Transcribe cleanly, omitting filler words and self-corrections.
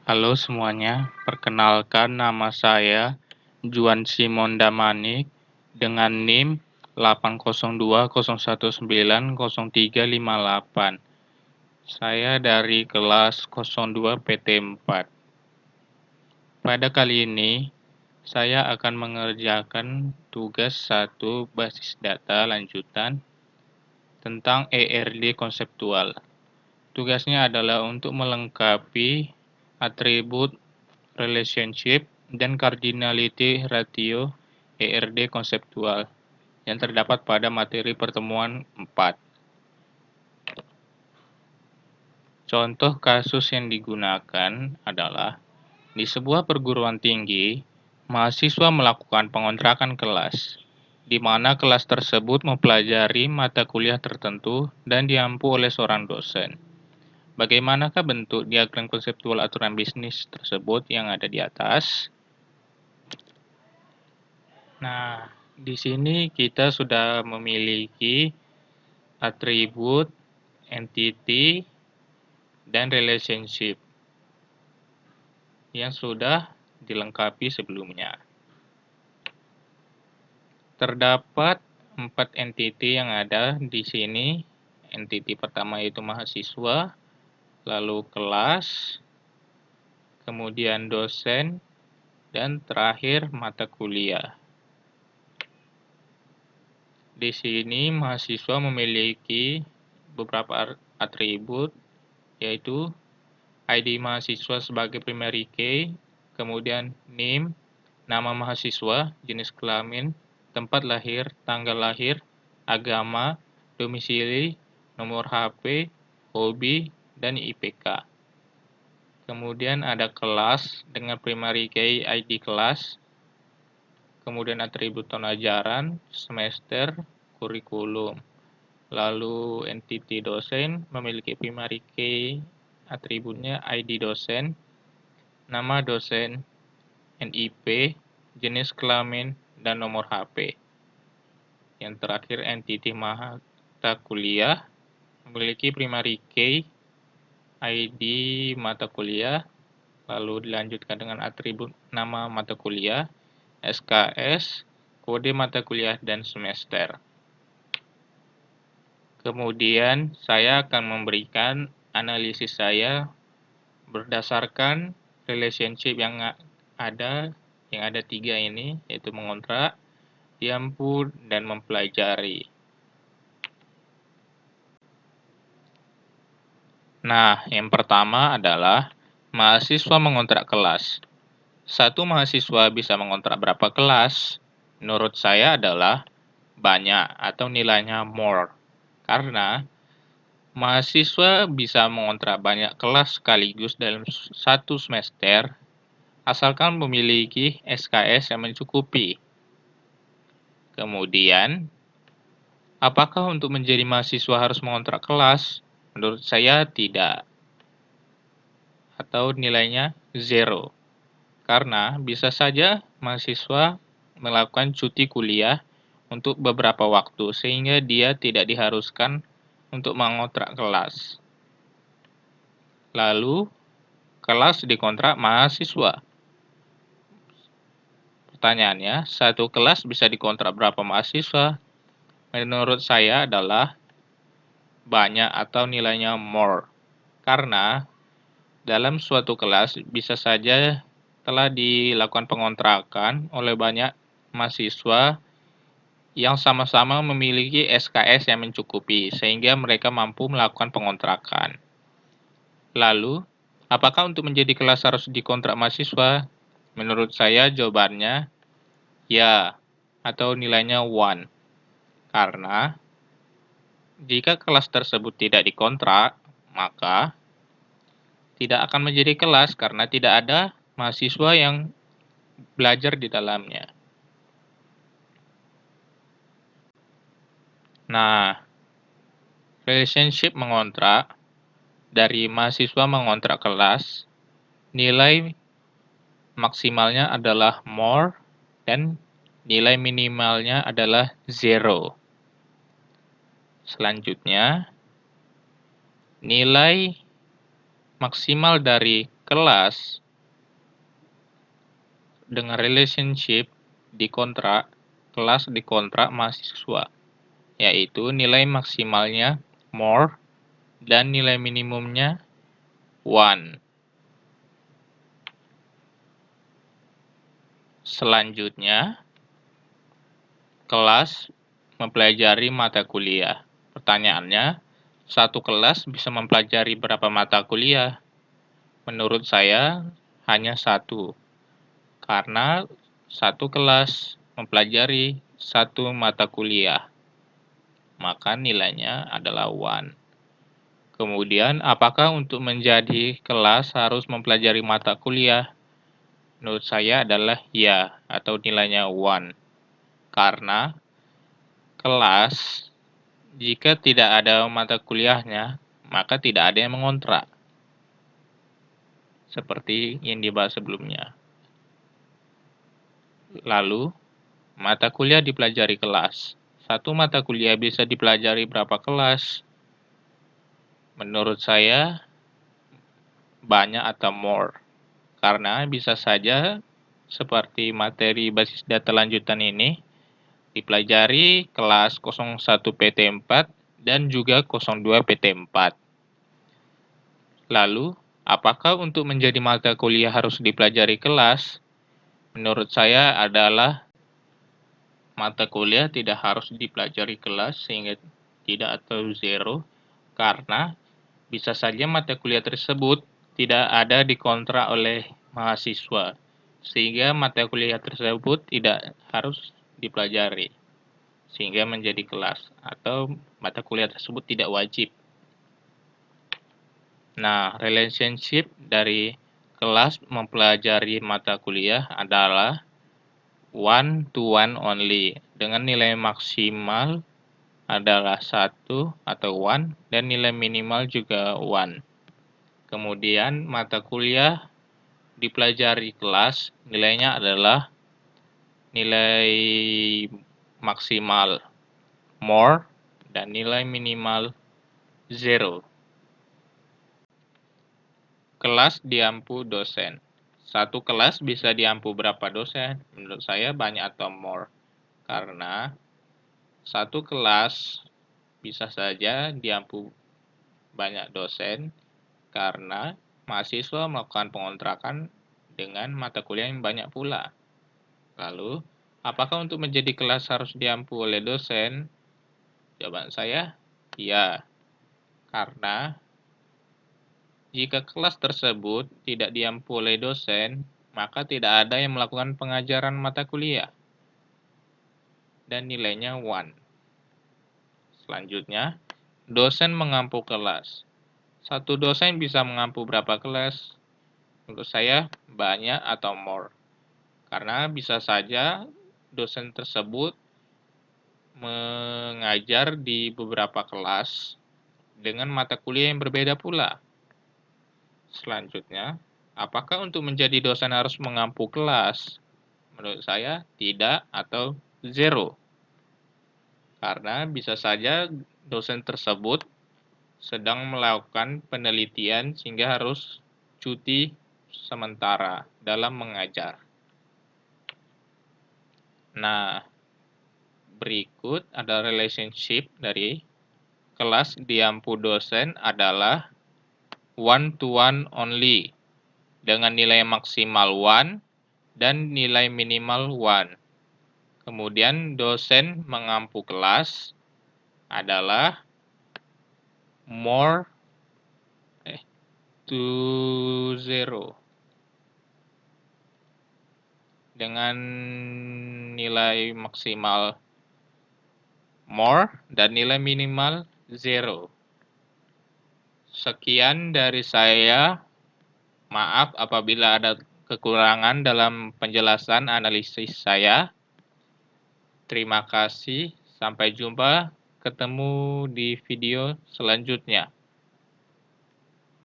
Halo semuanya, perkenalkan nama saya Juan Simon Damanik dengan NIM 80201900358. Saya dari kelas 02 PT 4. Pada kali ini, saya akan mengerjakan tugas 1 basis data lanjutan tentang ERD konseptual. Tugasnya adalah untuk melengkapi atribut relationship dan cardinality ratio ERD konseptual yang terdapat pada materi pertemuan 4. Contoh kasus yang digunakan adalah di sebuah perguruan tinggi, mahasiswa melakukan pengontrakan kelas, di mana kelas tersebut mempelajari mata kuliah tertentu dan diampu oleh seorang dosen. Bagaimanakah bentuk diagram konseptual aturan bisnis tersebut yang ada di atas? Nah, di sini kita sudah memiliki atribut, entity, dan relationship yang sudah dilengkapi sebelumnya. Terdapat 4 entity yang ada di sini. Entity pertama yaitu mahasiswa, lalu kelas, kemudian dosen, dan terakhir mata kuliah. Di sini mahasiswa memiliki beberapa atribut, yaitu ID mahasiswa sebagai primary key, kemudian NIM, nama mahasiswa, jenis kelamin, tempat lahir, tanggal lahir, agama, domisili, nomor HP, hobi, dan IPK. Kemudian ada kelas dengan primary key ID kelas, kemudian atribut tahun ajaran, semester, kurikulum. Lalu entity dosen memiliki primary key atributnya ID dosen, nama dosen, NIP, jenis kelamin, dan nomor HP. Yang terakhir entity mata kuliah memiliki primary key ID mata kuliah, lalu dilanjutkan dengan atribut nama mata kuliah, SKS, kode mata kuliah, dan semester. Kemudian saya akan memberikan analisis saya berdasarkan relationship yang ada 3 ini, yaitu mengontrak, diampu, dan mempelajari. Nah, yang pertama adalah mahasiswa mengontrak kelas. Satu mahasiswa bisa mengontrak berapa kelas? Menurut saya adalah banyak atau nilainya more. Karena mahasiswa bisa mengontrak banyak kelas sekaligus dalam satu semester, asalkan memiliki SKS yang mencukupi. Kemudian, apakah untuk menjadi mahasiswa harus mengontrak kelas? Menurut saya tidak, atau nilainya 0. Karena bisa saja mahasiswa melakukan cuti kuliah untuk beberapa waktu, sehingga dia tidak diharuskan untuk mengontrak kelas. Lalu, kelas dikontrak mahasiswa. Pertanyaannya, satu kelas bisa dikontrak berapa mahasiswa? Menurut saya adalah banyak atau nilainya more. Karena dalam suatu kelas bisa saja telah dilakukan pengontrakan oleh banyak mahasiswa yang sama-sama memiliki SKS yang mencukupi, sehingga mereka mampu melakukan pengontrakan. Lalu, apakah untuk menjadi kelas harus dikontrak mahasiswa? Menurut saya jawabannya ya, atau nilainya 1. Karena jika kelas tersebut tidak dikontrak, maka tidak akan menjadi kelas karena tidak ada mahasiswa yang belajar di dalamnya. Nah, relationship mengontrak dari mahasiswa mengontrak kelas, nilai maksimalnya adalah more dan nilai minimalnya adalah 0. Selanjutnya, nilai maksimal dari kelas dengan relationship di kontrak, kelas di kontrak mahasiswa, yaitu nilai maksimalnya more dan nilai minimumnya 1. Selanjutnya, kelas mempelajari mata kuliah. Pertanyaannya, satu kelas bisa mempelajari berapa mata kuliah? Menurut saya, hanya satu. Karena satu kelas mempelajari satu mata kuliah, maka nilainya adalah 1. Kemudian, apakah untuk menjadi kelas harus mempelajari mata kuliah? Menurut saya adalah ya, atau nilainya 1. Karena kelas, jika tidak ada mata kuliahnya, maka tidak ada yang mengontrak. Seperti yang dibahas sebelumnya. Lalu, mata kuliah dipelajari kelas. Satu mata kuliah bisa dipelajari berapa kelas? Menurut saya, banyak atau more. Karena bisa saja seperti materi basis data lanjutan ini, dipelajari kelas 01 PT4 dan juga 02 PT4. Lalu, apakah untuk menjadi mata kuliah harus dipelajari kelas? Menurut saya adalah mata kuliah tidak harus dipelajari kelas sehingga tidak atau zero, karena bisa saja mata kuliah tersebut tidak ada dikontrak oleh mahasiswa, sehingga mata kuliah tersebut tidak harus dipelajari, sehingga menjadi kelas, atau mata kuliah tersebut tidak wajib. Nah, relationship dari kelas mempelajari mata kuliah adalah 1 to 1 only, dengan nilai maksimal adalah 1 atau 1, dan nilai minimal juga 1. Kemudian mata kuliah dipelajari kelas, nilainya adalah nilai maksimal more dan nilai minimal 0. Kelas diampu dosen. Satu kelas bisa diampu berapa dosen? Menurut saya banyak atau more. Karena satu kelas bisa saja diampu banyak dosen karena mahasiswa melakukan pengontrakan dengan mata kuliah yang banyak pula. Lalu, apakah untuk menjadi kelas harus diampu oleh dosen? Jawaban saya, ya. Karena jika kelas tersebut tidak diampu oleh dosen, maka tidak ada yang melakukan pengajaran mata kuliah. Dan nilainya 1. Selanjutnya, dosen mengampu kelas. Satu dosen bisa mengampu berapa kelas? Menurut saya, banyak atau more. Karena bisa saja dosen tersebut mengajar di beberapa kelas dengan mata kuliah yang berbeda pula. Selanjutnya, apakah untuk menjadi dosen harus mengampu kelas? Menurut saya, tidak atau zero. Karena bisa saja dosen tersebut sedang melakukan penelitian sehingga harus cuti sementara dalam mengajar. Nah, berikut ada relationship dari kelas diampu dosen adalah 1 to 1 only dengan nilai maksimal 1 dan nilai minimal 1. Kemudian dosen mengampu kelas adalah more to 0 dengan nilai maksimal more dan nilai minimal 0. Sekian dari saya. Maaf apabila ada kekurangan dalam penjelasan analisis saya. Terima kasih. Sampai jumpa. Ketemu di video selanjutnya.